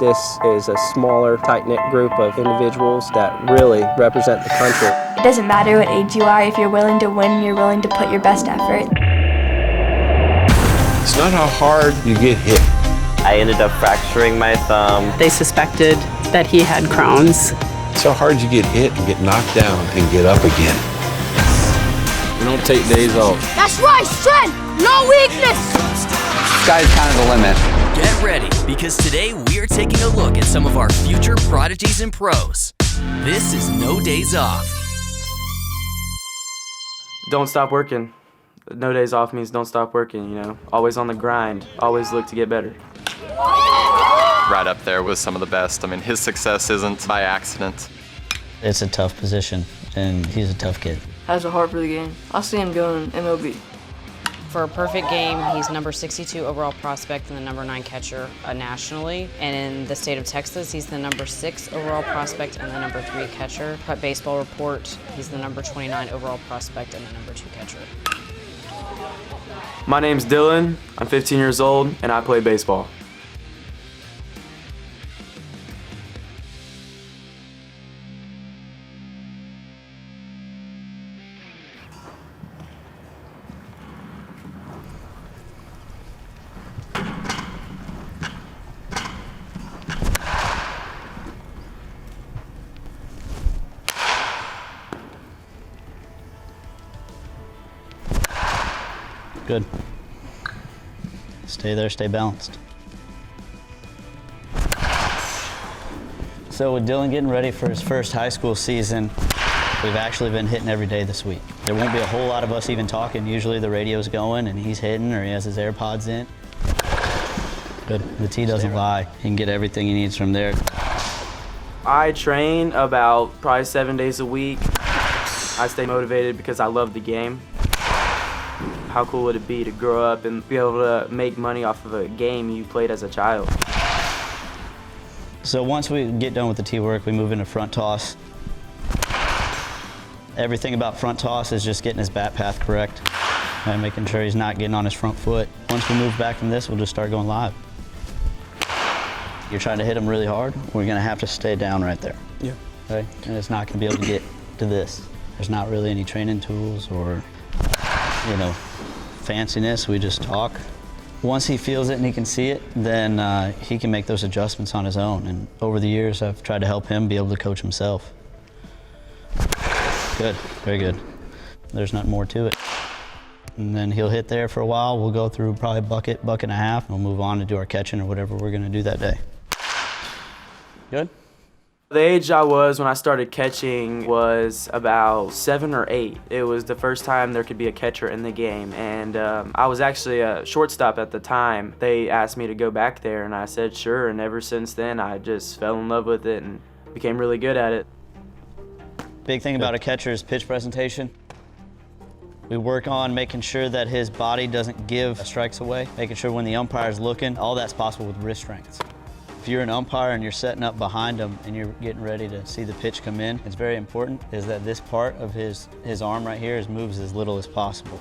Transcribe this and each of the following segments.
This is a smaller, tight-knit group of individuals that really represent the country. It doesn't matter what age you are, if you're willing to win, you're willing to put your best effort. It's not how hard you get hit. I ended up fracturing my thumb. They suspected that he had Crohn's. It's how hard you get hit and get knocked down and get up again. We don't take days off. That's right, strength, no weakness. Sky's kind of the limit. Get ready, because today we are taking a look at some of our future prodigies and pros. This is No Days Off. Don't stop working. No days off means don't stop working, you know. Always on the grind, always look to get better. Right up there with some of the best. I mean, his success isn't by accident. It's a tough position, and he's a tough kid. Has a heart for the game. I see him going MLB. For a perfect game, he's number 62 overall prospect and the number 9 catcher nationally. And in the state of Texas, he's the number 6 overall prospect and the number 3 catcher. Cut Baseball Report, he's the number 29 overall prospect and the number 2 catcher. My name's Dylan, I'm 15 years old, and I play baseball. Good. Stay there, stay balanced. So with Dylan getting ready for his first high school season, we've actually been hitting every day this week. There won't be a whole lot of us even talking. Usually the radio's going and he's hitting or he has his AirPods in. Good, the tee doesn't lie. He can get everything he needs from there. I train about probably 7 days a week. I stay motivated because I love the game. How cool would it be to grow up and be able to make money off of a game you played as a child? So once we get done with the tee work, we move into front toss. Everything about front toss is just getting his bat path correct and making sure he's not getting on his front foot. Once we move back from this, we'll just start going live. You're trying to hit him really hard, we're gonna have to stay down right there. Yeah. Okay? And it's not gonna be able to get to this. There's not really any training tools or, you know, fanciness, we just talk. Once he feels it and he can see it, then he can make those adjustments on his own. And over the years, I've tried to help him be able to coach himself. Good, very good. There's nothing more to it. And then he'll hit there for a while. We'll go through probably bucket and a half, and we'll move on to do our catching or whatever we're gonna do that day. Good? The age I was when I started catching was about 7 or 8. It was the first time there could be a catcher in the game, and I was actually a shortstop at the time. They asked me to go back there, and I said sure, and ever since then I just fell in love with it and became really good at it. Big thing about a catcher is pitch presentation. We work on making sure that his body doesn't give strikes away, making sure when the umpire's looking, all that's possible with wrist strength. If you're an umpire and you're setting up behind him and you're getting ready to see the pitch come in, it's very important is that this part of his arm right here moves as little as possible.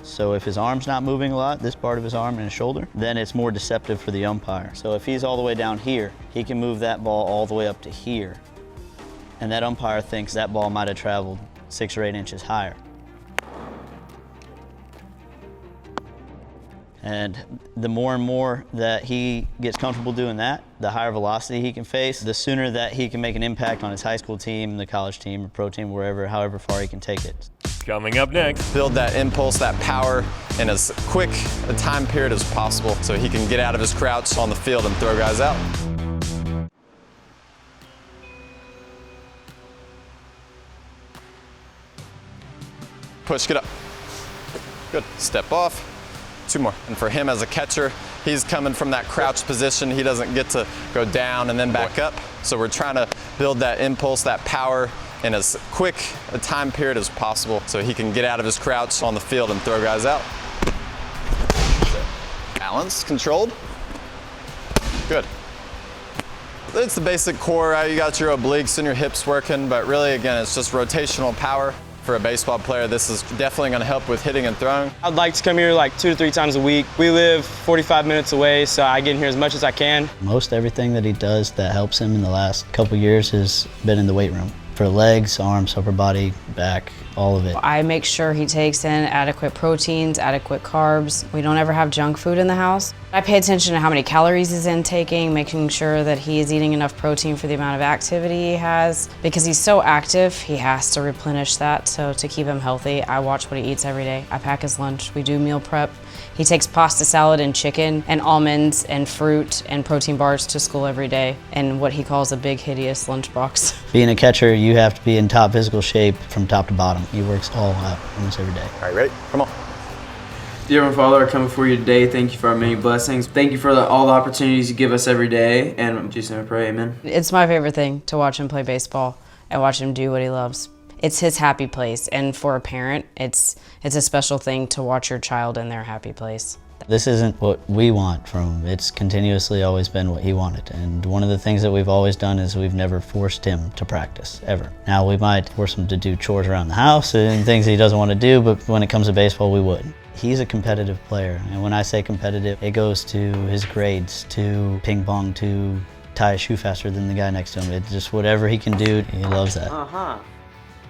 So if his arm's not moving a lot, this part of his arm and his shoulder, then it's more deceptive for the umpire. So if he's all the way down here, he can move that ball all the way up to here. And that umpire thinks that ball might have traveled 6 or 8 inches higher. And the more and more that he gets comfortable doing that, the higher velocity he can face, the sooner that he can make an impact on his high school team, the college team, or pro team, wherever, however far he can take it. Coming up next. Build that impulse, that power in as quick a time period as possible so he can get out of his crouch on the field and throw guys out. Push, get up. Good, step off. 2 more. And for him as a catcher, he's coming from that crouch position. He doesn't get to go down and then back up. So we're trying to build that impulse, that power in as quick a time period as possible so he can get out of his crouch on the field and throw guys out. Balance, controlled. Good. It's the basic core. You got your obliques and your hips working, but really, again, it's just rotational power. For a baseball player, this is definitely going to help with hitting and throwing. I'd like to come here like 2 to 3 times a week. We live 45 minutes away, so I get in here as much as I can. Most everything that he does that helps him in the last couple years has been in the weight room. For legs, arms, upper body, back, all of it. I make sure he takes in adequate proteins, adequate carbs. We don't ever have junk food in the house. I pay attention to how many calories he's intaking, making sure that he is eating enough protein for the amount of activity he has. Because he's so active, he has to replenish that. So to keep him healthy, I watch what he eats every day. I pack his lunch, we do meal prep. He takes pasta salad and chicken and almonds and fruit and protein bars to school every day in what he calls a big, hideous lunchbox. Being a catcher, you have to be in top physical shape from top to bottom. He works all out almost every day. All right, ready? Come on. Dear Heavenly Father, I come before you today. Thank you for our many blessings. Thank you for all the opportunities you give us every day. And in Jesus' name I pray, amen. It's my favorite thing to watch him play baseball and watch him do what he loves. It's his happy place, and for a parent, it's a special thing to watch your child in their happy place. This isn't what we want from him. It's continuously always been what he wanted. And one of the things that we've always done is we've never forced him to practice, ever. Now we might force him to do chores around the house and things he doesn't want to do, but when it comes to baseball, we wouldn't. He's a competitive player, and when I say competitive, it goes to his grades, to ping pong, to tie a shoe faster than the guy next to him. It's just whatever he can do, he loves that.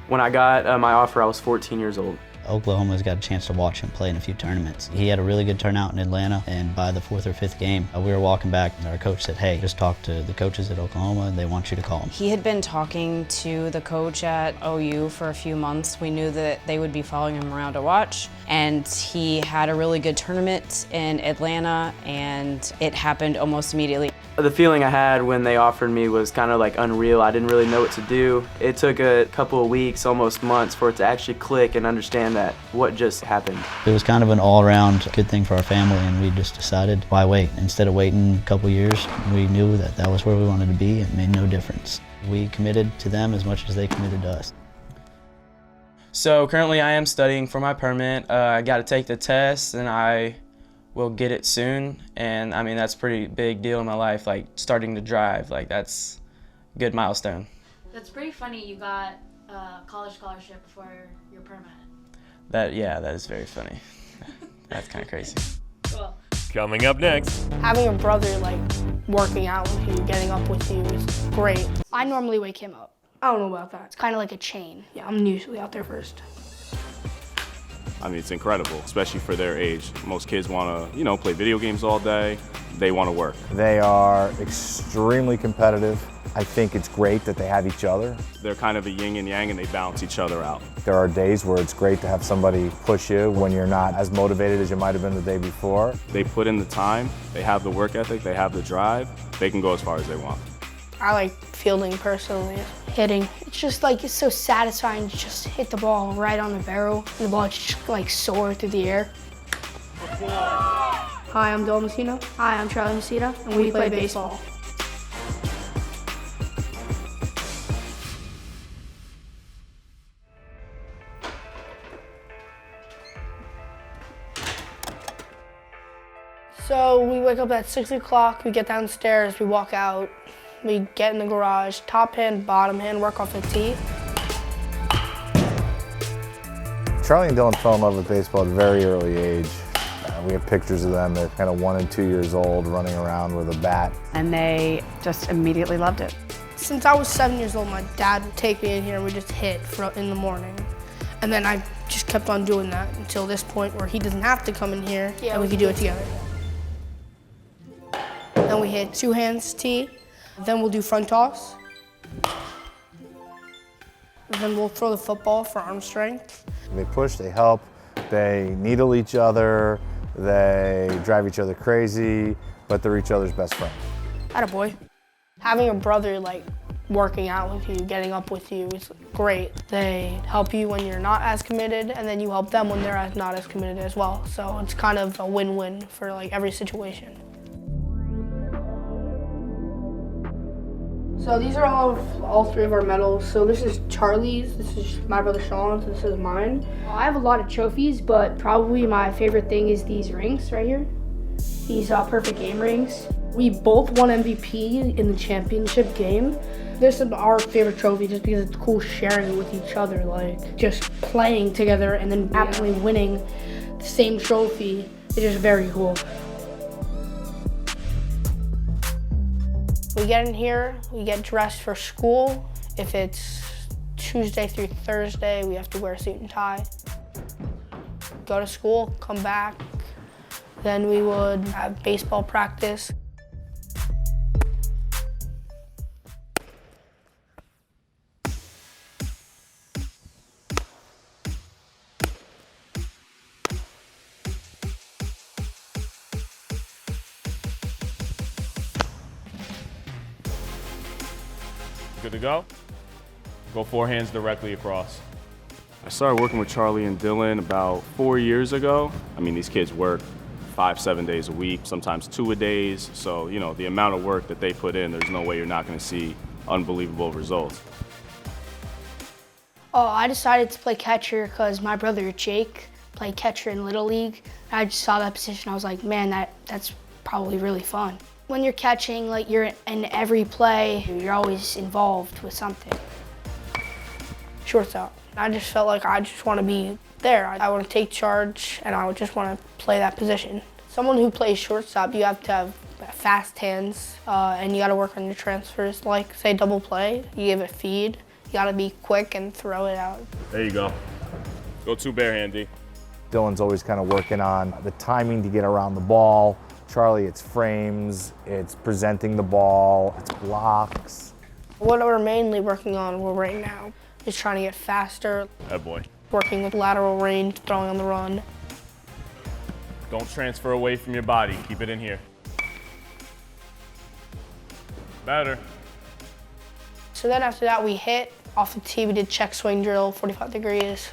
When I got my offer, I was 14 years old. Oklahoma's got a chance to watch him play in a few tournaments. He had a really good turnout in Atlanta, and by the 4th or 5th game, we were walking back, and our coach said, hey, just talk to the coaches at Oklahoma, and they want you to call him. He had been talking to the coach at OU for a few months. We knew that they would be following him around to watch, and he had a really good tournament in Atlanta, and it happened almost immediately. The feeling I had when they offered me was kind of like unreal. I didn't really know what to do. It took a couple of weeks, almost months, for it to actually click and understand that what just happened. It was kind of an all-around good thing for our family, and we just decided, why wait? Instead of waiting a couple years, we knew that that was where we wanted to be. It made no difference. We committed to them as much as they committed to us. So currently I am studying for my permit. I got to take the test, and I will get it soon. And I mean, that's a pretty big deal in my life, like starting to drive. Like, that's a good milestone. That's pretty funny you got a college scholarship for your permit. That is very funny. That's kind of crazy. Cool. Coming up next. Having a brother like working out with you, getting up with you is great. I normally wake him up. I don't know about that. It's kind of like a chain. Yeah, I'm usually out there first. I mean, it's incredible, especially for their age. Most kids want to, play video games all day. They want to work. They are extremely competitive. I think it's great that they have each other. They're kind of a yin and yang, and they balance each other out. There are days where it's great to have somebody push you when you're not as motivated as you might have been the day before. They put in the time, they have the work ethic, they have the drive, they can go as far as they want. I like fielding personally. Hitting, it's just like, it's so satisfying to just hit the ball right on the barrel, and the ball just like soar through the air. Hi, I'm Del Messina. Hi, I'm Charlie Messina, and we play baseball. So we wake up at 6 o'clock, we get downstairs, we walk out, we get in the garage, top hand, bottom hand, work off the tee. Charlie and Dylan fell in love with baseball at a very early age. We have pictures of them at kind of 1 and 2 years old running around with a bat. And they just immediately loved it. Since I was 7 years old, my dad would take me in here and we just hit in the morning. And then I just kept on doing that until this point where he doesn't have to come in here and we could do it together. Then we hit 2 hands tee. Then we'll do front toss. And then we'll throw the football for arm strength. They push, they help, they needle each other, they drive each other crazy, but they're each other's best friend. Attaboy. Having a brother like working out with you, getting up with you is great. They help you when you're not as committed, and then you help them when they're not as committed as well. So it's kind of a win-win for like every situation. So these are all 3 of our medals. So this is Charlie's, this is my brother Sean's, this is mine. I have a lot of trophies, but probably my favorite thing is these rings right here. These perfect game rings. We both won MVP in the championship game. This is our favorite trophy just because it's cool sharing it with each other, like just playing together and then happily winning the same trophy. It's just very cool. We get in here, we get dressed for school. If it's Tuesday through Thursday, we have to wear a suit and tie. Go to school, come back. Then we would have baseball practice. Good to go? Go forehands directly across. I started working with Charlie and Dylan about 4 years ago. I mean, these kids work 5-7 days a week, sometimes 2-a-days. So, you know, the amount of work that they put in, there's no way you're not going to see unbelievable results. Oh, I decided to play catcher because my brother Jake played catcher in Little League. I just saw that position. I was like, man, that's probably really fun. When you're catching, like you're in every play, you're always involved with something. Shortstop. I just felt like I just want to be there. I want to take charge and I would just want to play that position. Someone who plays shortstop, you have to have fast hands and you got to work on your transfers. Like say double play, you give it feed, you got to be quick and throw it out. There you go. Go two bare-handy. Dylan's always kind of working on the timing to get around the ball. Charlie, it's frames, it's presenting the ball, it's blocks. What we're mainly working on right now is trying to get faster. That boy. Working with lateral range, throwing on the run. Don't transfer away from your body. Keep it in here. Better. So then after that, we hit. Off the tee, we did check swing drill, 45 degrees.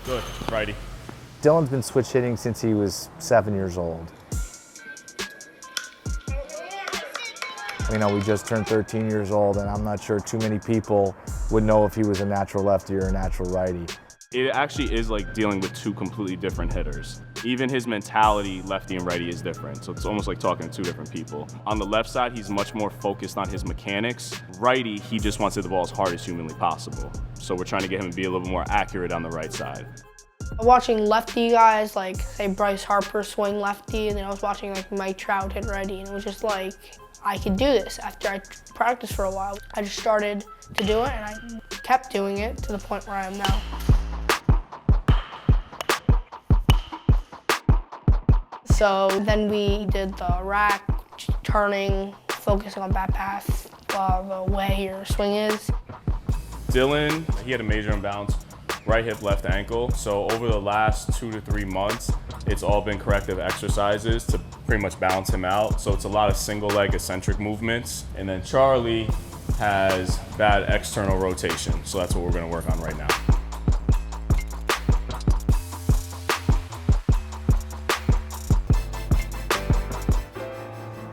Good, righty. Dylan's been switch hitting since he was 7 years old. You know, we just turned 13 years old, and I'm not sure too many people would know if he was a natural lefty or a natural righty. It actually is like dealing with two completely different hitters. Even his mentality, lefty and righty, is different. So it's almost like talking to two different people. On the left side, he's much more focused on his mechanics. Righty, he just wants to hit the ball as hard as humanly possible. So we're trying to get him to be a little bit more accurate on the right side. Watching lefty guys, like say Bryce Harper swing lefty, and then I was watching like Mike Trout hit righty, and it was just like, I could do this. After I practiced for a while, I just started to do it, and I kept doing it to the point where I am now. So then we did the rack, turning, focusing on bat path, the way your swing is. Dylan, he had a major imbalance, right hip, left ankle. So over the last 2 to 3 months, it's all been corrective exercises to pretty much balance him out. So it's a lot of single leg eccentric movements. And then Charlie has bad external rotation. So that's what we're gonna work on right now.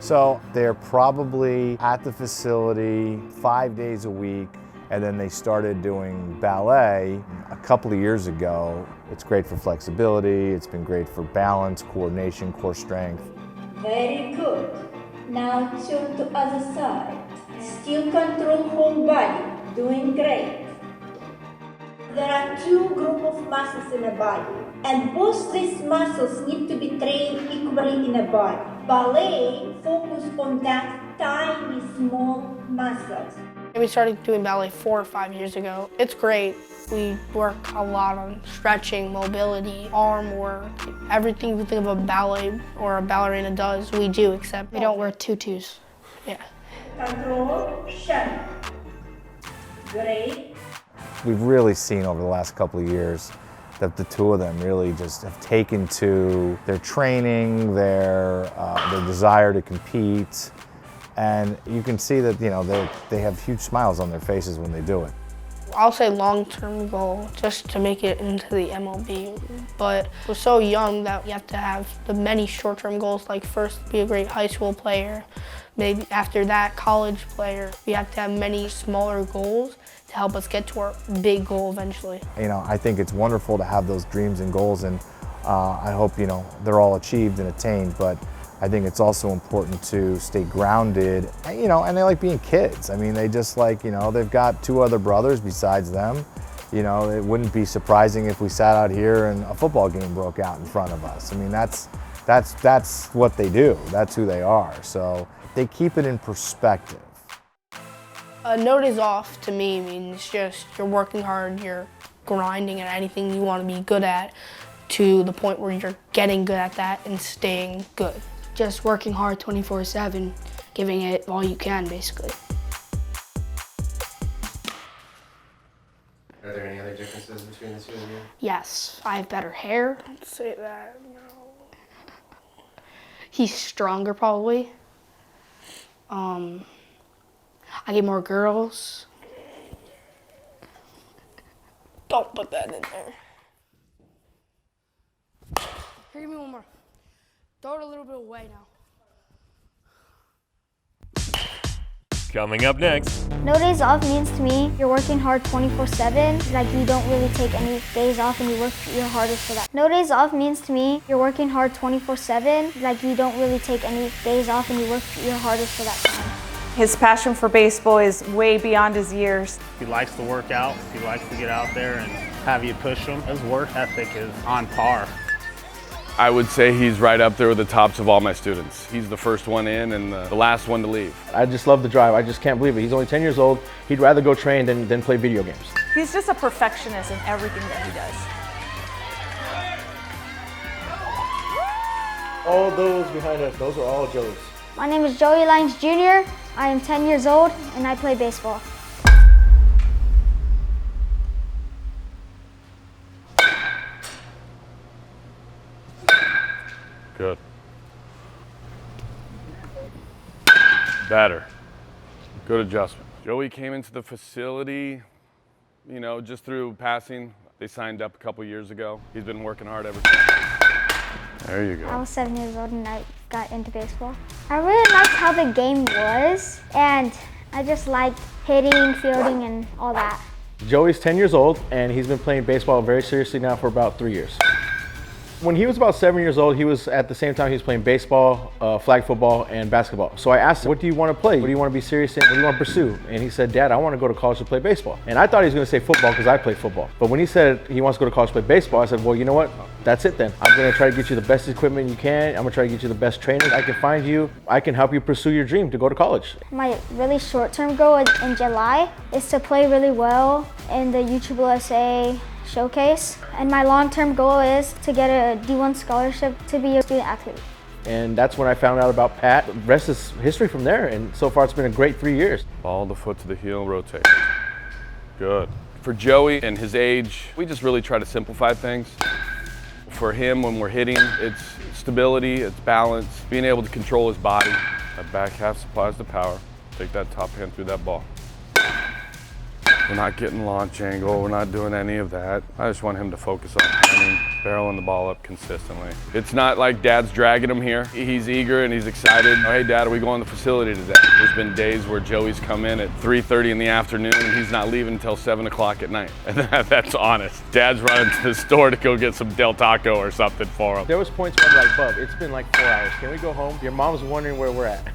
So they're probably at the facility 5 days a week, and then they started doing ballet a couple of years ago. It's great for flexibility, it's been great for balance, coordination, core strength. Very good. Now turn to other side. Still control whole body. Doing great. There are two groups of muscles in a body, and both these muscles need to be trained equally in a body. Ballet focuses on that tiny, small muscles. We started doing ballet 4 or 5 years ago. It's great. We work a lot on stretching, mobility, arm work. Everything you think of a ballet or a ballerina does, we do, except we don't wear tutus. Yeah. Control, shut. Great. We've really seen over the last couple of years that the two of them really just have taken to their training, their desire to compete, and you can see that, you know, they have huge smiles on their faces when they do it. I'll say long-term goal, just to make it into the MLB. But we're so young that you have to have the many short-term goals, like first be a great high school player, maybe after that college player. We have to have many smaller goals to help us get to our big goal eventually. You know, I think it's wonderful to have those dreams and goals, and I hope, they're all achieved and attained, but I think it's also important to stay grounded, and, and they like being kids. I mean, they just like, they've got 2 other brothers besides them. It wouldn't be surprising if we sat out here and a football game broke out in front of us. I mean, that's what they do. That's who they are. So they keep it in perspective. No days off to me means just you're working hard, you're grinding at anything you want to be good at to the point where you're getting good at that and staying good. Just working hard 24/7, giving it all you can, basically. Are there any other differences between the two of you? Yes, I have better hair. I'd say that. No. He's stronger, probably. I get more girls. Don't put that in there. Here, give me one more. Throw it a little bit away now. Coming up next. No days off means to me you're working hard 24/7, like you don't really take any days off and you work your hardest for that. No days off means to me you're working hard 24/7, like you don't really take any days off and you work your hardest for that time. His passion for baseball is way beyond his years. He likes to work out, he likes to get out there and have you push him. His work ethic is on par. I would say he's right up there with the tops of all my students. He's the first one in and the last one to leave. I just love the drive. I just can't believe it. He's only 10 years old. He'd rather go train than play video games. He's just a perfectionist in everything that he does. All those behind us, those are all Joey's. My name is Joey Lyons Jr. I am 10 years old and I play baseball. Good. Better. Good adjustment. Joey came into the facility, just through passing. They signed up a couple years ago. He's been working hard ever since. There you go. I was 7 years old and I got into baseball. I really liked how the game was, and I just liked hitting, fielding, and all that. Joey's 10 years old, and he's been playing baseball very seriously now for about 3 years. When he was about 7 years old, he was at the same time he was playing baseball, flag football, and basketball. So I asked him, what do you want to play? What do you want to be serious in? What do you want to pursue? And he said, Dad, I want to go to college to play baseball. And I thought he was going to say football because I play football. But when he said he wants to go to college to play baseball, I said, well, you know what? That's it then. I'm going to try to get you the best equipment you can. I'm going to try to get you the best trainers I can find you. I can help you pursue your dream to go to college. My really short-term goal in July is to play really well in the YouTube USA showcase, and my long-term goal is to get a D1 scholarship to be a student athlete. And that's when I found out about Pat. The rest is history from there, and so far it's been a great 3 years. Ball the foot to the heel, rotate. Good. For Joey and his age, we just really try to simplify things. For him, when we're hitting, it's stability, it's balance, being able to control his body. That back half supplies the power. Take that top hand through that ball. We're not getting launch angle, we're not doing any of that. I just want him to focus on handing, barreling the ball up consistently. It's not like Dad's dragging him here. He's eager and he's excited. Oh, hey Dad, are we going to the facility today? There's been days where Joey's come in at 3:30 in the afternoon and he's not leaving until 7 o'clock at night. And that's honest. Dad's running to the store to go get some Del Taco or something for him. There was points where I'm like, Bub, it's been like 4 hours. Can we go home? Your mom's wondering where we're at.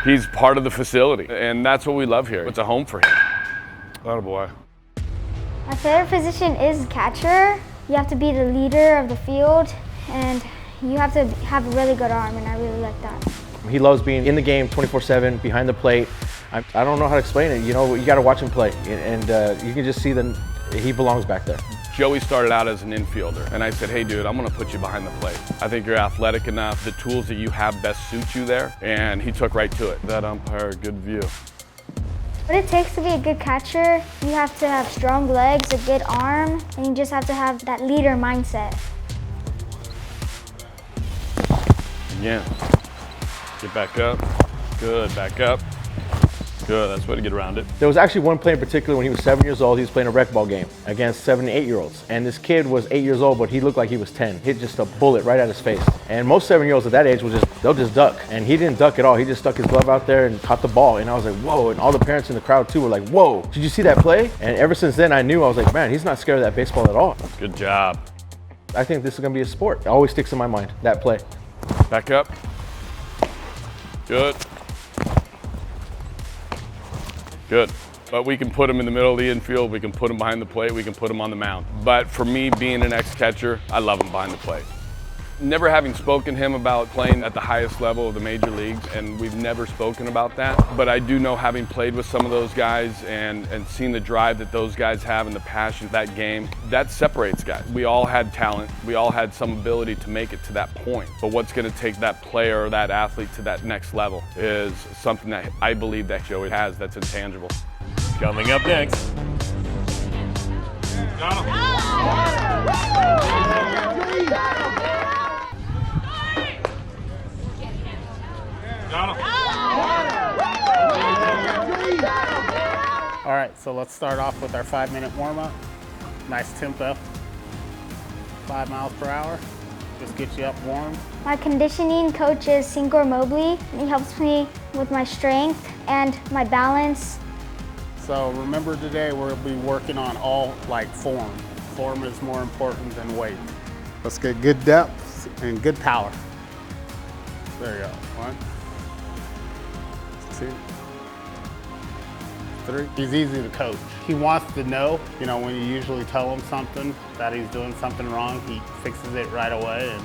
He's part of the facility and that's what we love here. It's a home for him. Attaboy. My favorite position is catcher. You have to be the leader of the field, and you have to have a really good arm, and I really like that. He loves being in the game 24/7, behind the plate. I don't know how to explain it. You got to watch him play, and you can just see that he belongs back there. Joey started out as an infielder, and I said, hey dude, I'm gonna put you behind the plate. I think you're athletic enough. The tools that you have best suit you there, and he took right to it. That umpire, good view. What it takes to be a good catcher, you have to have strong legs, a good arm, and you just have to have that leader mindset. Again, get back up, good, back up. Good, that's the way to get around it. There was actually one play in particular when he was 7 years old. He was playing a rec ball game against 7 and 8-year-olds. And this kid was 8 years old, but he looked like he was 10. Hit just a bullet right at his face. And most 7-year-olds at that age they'll just duck. And he didn't duck at all. He just stuck his glove out there and caught the ball. And I was like, whoa. And all the parents in the crowd too were like, whoa, did you see that play? And ever since then I knew, I was like, man, he's not scared of that baseball at all. Good job. I think this is gonna be a sport. It always sticks in my mind, that play. Back up. Good. Good. But we can put him in the middle of the infield, we can put him behind the plate, we can put him on the mound. But for me, being an ex-catcher, I love him behind the plate. Never having spoken to him about playing at the highest level of the major leagues, and we've never spoken about that. But I do know, having played with some of those guys and seen the drive that those guys have and the passion of that game, that separates guys. We all had talent. We all had some ability to make it to that point. But what's going to take that player or that athlete to that next level is something that I believe that Joey has that's intangible. Coming up next. Got him. All right, so let's start off with our 5-minute warm-up. Nice tempo, 5 miles per hour. Just get you up warm. My conditioning coach is Sincor Mobley. He helps me with my strength and my balance. So remember, today we'll be working on all form. Form is more important than weight. Let's get good depth and good power. There you go. 1, 2, 3. He's easy to coach. He wants to know, when you usually tell him something, that he's doing something wrong, he fixes it right away. And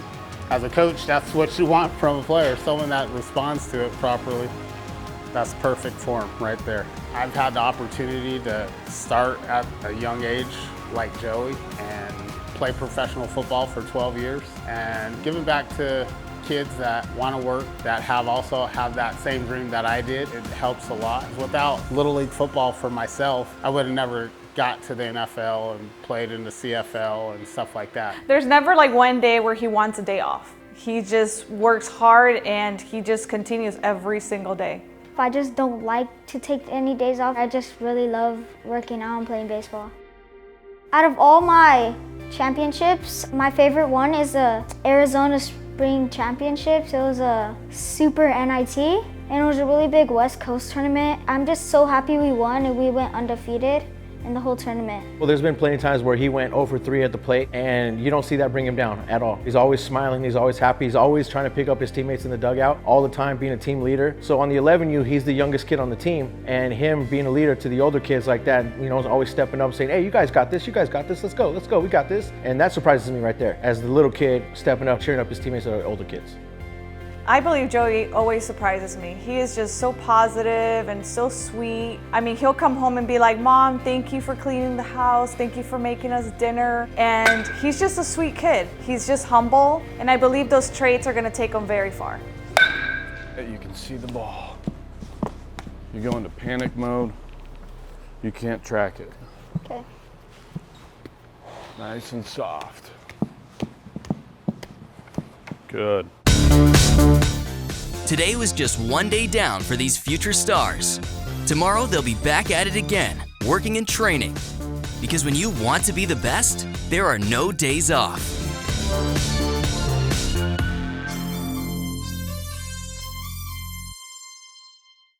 as a coach, that's what you want from a player, someone that responds to it properly. That's perfect form right there. I've had the opportunity to start at a young age like Joey and play professional football for 12 years. And giving back to kids that want to work, that also have that same dream that I did, it helps a lot. Without Little League football for myself, I would have never got to the NFL and played in the CFL and stuff like that. There's never one day where he wants a day off. He just works hard and he just continues every single day. I just don't like to take any days off. I just really love working out and playing baseball. Out of all my championships, my favorite one is the Arizona Spring Championships. It was a Super NIT, and it was a really big West Coast tournament. I'm just so happy we won and we went undefeated in the whole tournament. Well, there's been plenty of times where he went 0 for 3 at the plate, and you don't see that bring him down at all. He's always smiling, he's always happy, he's always trying to pick up his teammates in the dugout, all the time being a team leader. So on the 11U, he's the youngest kid on the team, and him being a leader to the older kids like that, is always stepping up saying, hey, you guys got this, let's go, we got this. And that surprises me right there, as the little kid stepping up, cheering up his teammates that are older kids. I believe Joey always surprises me. He is just so positive and so sweet. I mean, he'll come home and be like, Mom, thank you for cleaning the house. Thank you for making us dinner. And he's just a sweet kid. He's just humble. And I believe those traits are gonna take him very far. You can see the ball. You go into panic mode. You can't track it. Okay. Nice and soft. Good. Today was just one day down for these future stars. Tomorrow they'll be back at it again, working and training. Because when you want to be the best, there are no days off.